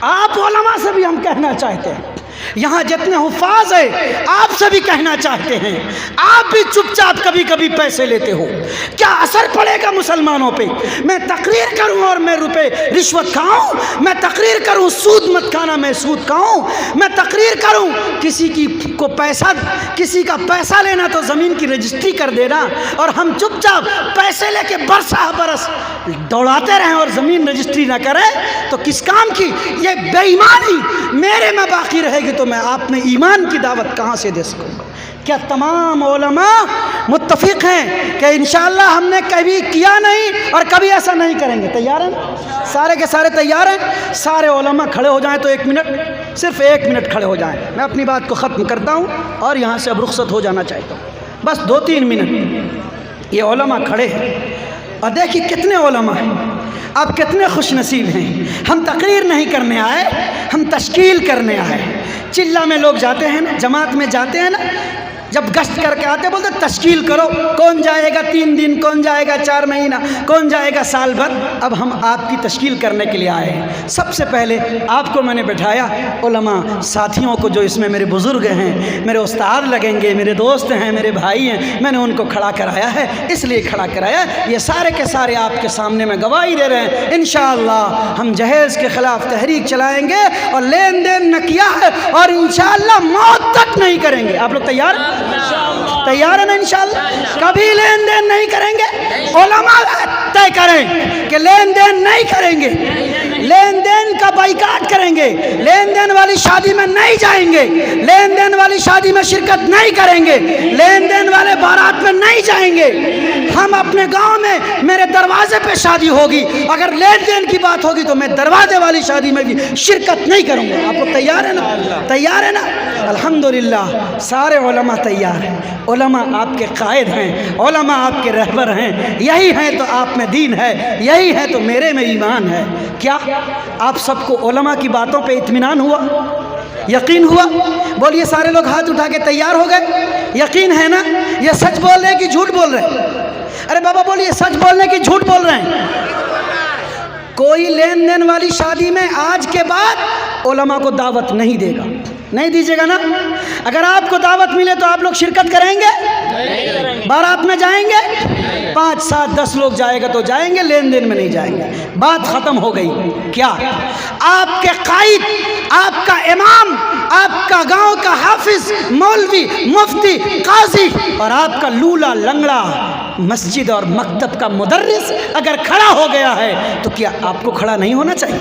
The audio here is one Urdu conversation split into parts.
آپ علماء سے بھی ہم کہنا چاہتے ہیں، یہاں جتنے حفاظ ہیں آپ سے بھی کہنا چاہتے ہیں، آپ بھی چپ چاپ کبھی کبھی پیسے لیتے ہو، کیا اثر پڑے گا مسلمانوں پہ؟ میں تقریر کروں اور میں روپے رشوت کھاؤں، میں تقریر کروں سود مت کھانا میں سود کھاؤں، میں تقریر کروں کسی کا پیسہ لینا تو زمین کی رجسٹری کر دینا، اور ہم چپ چاپ پیسے لے کے برس دوڑاتے رہیں اور زمین رجسٹری نہ کریں تو کس کام کی؟ یہ بے ایمانی میرے میں باقی رہے گی تو میں آپ میں ایمان کی دعوت کہاں سے دے سکوں گا؟ کیا تمام علماء متفق ہیں کہ انشاءاللہ ہم نے کبھی کیا نہیں اور کبھی ایسا نہیں کریں گے؟ تیار ہیں نا؟ سارے کے سارے تیار ہیں؟ سارے علماء کھڑے ہو جائیں تو 1 منٹ، صرف 1 منٹ کھڑے ہو جائیں، میں اپنی بات کو ختم کرتا ہوں اور یہاں سے اب رخصت ہو جانا چاہتا ہوں، بس 2-3 منٹ۔ یہ علماء کھڑے ہیں اور دیکھیے کتنے علماء ہیں، آپ کتنے خوش نصیب ہیں۔ ہم تقریر نہیں کرنے آئے، ہم تشکیل کرنے آئے۔ چلہ میں لوگ جاتے ہیں نا، جماعت میں جاتے ہیں نا، جب گشت کر کے آتے بولتے تشکیل کرو، کون جائے گا 3 دن، کون جائے گا 4 مہینہ، کون جائے گا سال بھر۔ اب ہم آپ کی تشکیل کرنے کے لیے آئے ہیں۔ سب سے پہلے آپ کو میں نے بٹھایا، علماء ساتھیوں کو جو اس میں میرے بزرگ ہیں، میرے استاد لگیں گے، میرے دوست ہیں، میرے بھائی ہیں، میں نے ان کو کھڑا کرایا ہے، اس لیے کھڑا کرایا۔ یہ سارے کے سارے آپ کے سامنے میں گواہی دے رہے ہیں انشاءاللہ ہم جہیز کے خلاف تحریک چلائیں گے اور لین دین نہ کیا ہے اور انشاءاللہ موت تک نہیں کریں گے۔ آپ لوگ تیار ہیں؟ تیار ہے نا؟ انشاءاللہ کبھی لین دین نہیں کریں گے۔ علماء طے کریں کہ لین دین نہیں کریں گے، لین دین کا بائیکاٹ کریں گے، لین دین والی شادی میں نہیں جائیں گے، لین دین والی شادی میں شرکت نہیں کریں گے، لین دین والے بارات میں نہیں جائیں گے۔ ہم اپنے گاؤں میں میرے دروازے پہ شادی ہوگی، اگر لین دین کی بات ہوگی تو میں دروازے والی شادی میں بھی شرکت نہیں کروں گا۔ آپ لوگ تیار ہیں نا؟ تیار ہے نا؟ الحمدللہ سارے علماء تیار ہیں۔ علماء آپ کے قائد ہیں، علماء آپ کے رہبر ہیں، یہی ہیں تو آپ میں دین ہے، یہی ہے تو میرے میں ایمان ہے۔ کیا آپ سب کو علماء کی باتوں پہ اطمینان ہوا؟ یقین ہوا؟ بولیے سارے لوگ ہاتھ اٹھا کے تیار ہو گئے؟ یقین ہے نا؟ یہ سچ بول رہے ہیں کہ جھوٹ بول رہے ہیں؟ ارے بابا بولیے سچ بولنے کی جھوٹ بول رہے ہیں؟ کوئی لین دین والی شادی میں آج کے بعد علماء کو دعوت نہیں دے گا، نہیں دیجیے گا نا؟ اگر آپ کو دعوت ملے تو آپ لوگ شرکت کریں گے؟ بارات میں جائیں گے؟ 5 7 10 لوگ جائے گا تو جائیں گے، لین دین میں نہیں جائیں گے۔ بات ختم ہو گئی۔ کیا آپ کے قائد، آپ کا امام، آپ کا گاؤں کا حافظ، مولوی، مفتی، قاضی اور آپ کا لولا لنگڑا مسجد اور مکتب کا مدرس اگر کھڑا ہو گیا ہے تو کیا آپ کو کھڑا نہیں ہونا چاہیے؟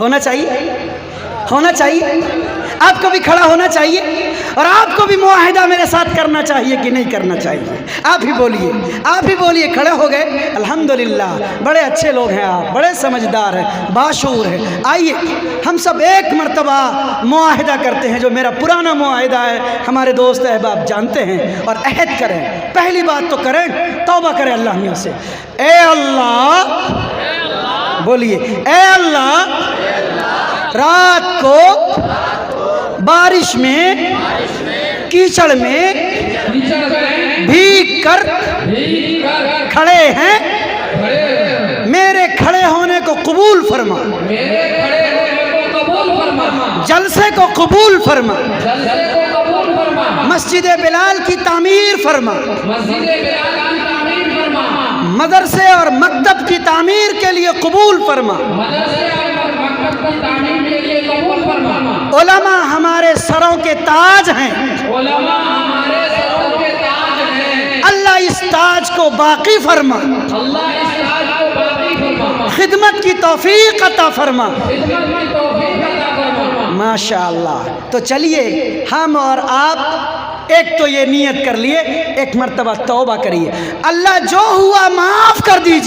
ہونا چاہیے، ہونا چاہیے، آپ کو بھی کھڑا ہونا چاہیے اور آپ کو بھی معاہدہ میرے ساتھ کرنا چاہیے کہ نہیں کرنا چاہیے؟ آپ ہی بولیے، آپ ہی بولیے۔ کھڑے ہو گئے؟ الحمدللہ بڑے اچھے لوگ ہیں آپ، بڑے سمجھدار ہیں، باشعور ہیں۔ آئیے ہم سب ایک مرتبہ معاہدہ کرتے ہیں، جو میرا پرانا معاہدہ ہے، ہمارے دوست احباب جانتے ہیں، اور عہد کریں۔ پہلی بات تو کریں، توبہ کریں اللہ میاں سے۔ اے اللہ، بولیے اے اللہ، رات کو بارش میں کیچڑ میں بھیگ کر کھڑے ہیں، میرے کھڑے ہونے کو قبول فرما، جلسے کو قبول فرما، مسجد بلال کی تعمیر فرما، مدرسے اور مکتب کی تعمیر کے لیے قبول فرما۔ علماء ہمارے سروں کے تاج ہیں، اللہ اس تاج کو باقی فرما، خدمت کی توفیق عطا فرما۔ ماشاءاللہ۔ تو چلیے ہم اور آپ ایک تو یہ نیت کر لیے، ایک مرتبہ توبہ کریے، اللہ جو ہوا معاف کر دیجیے۔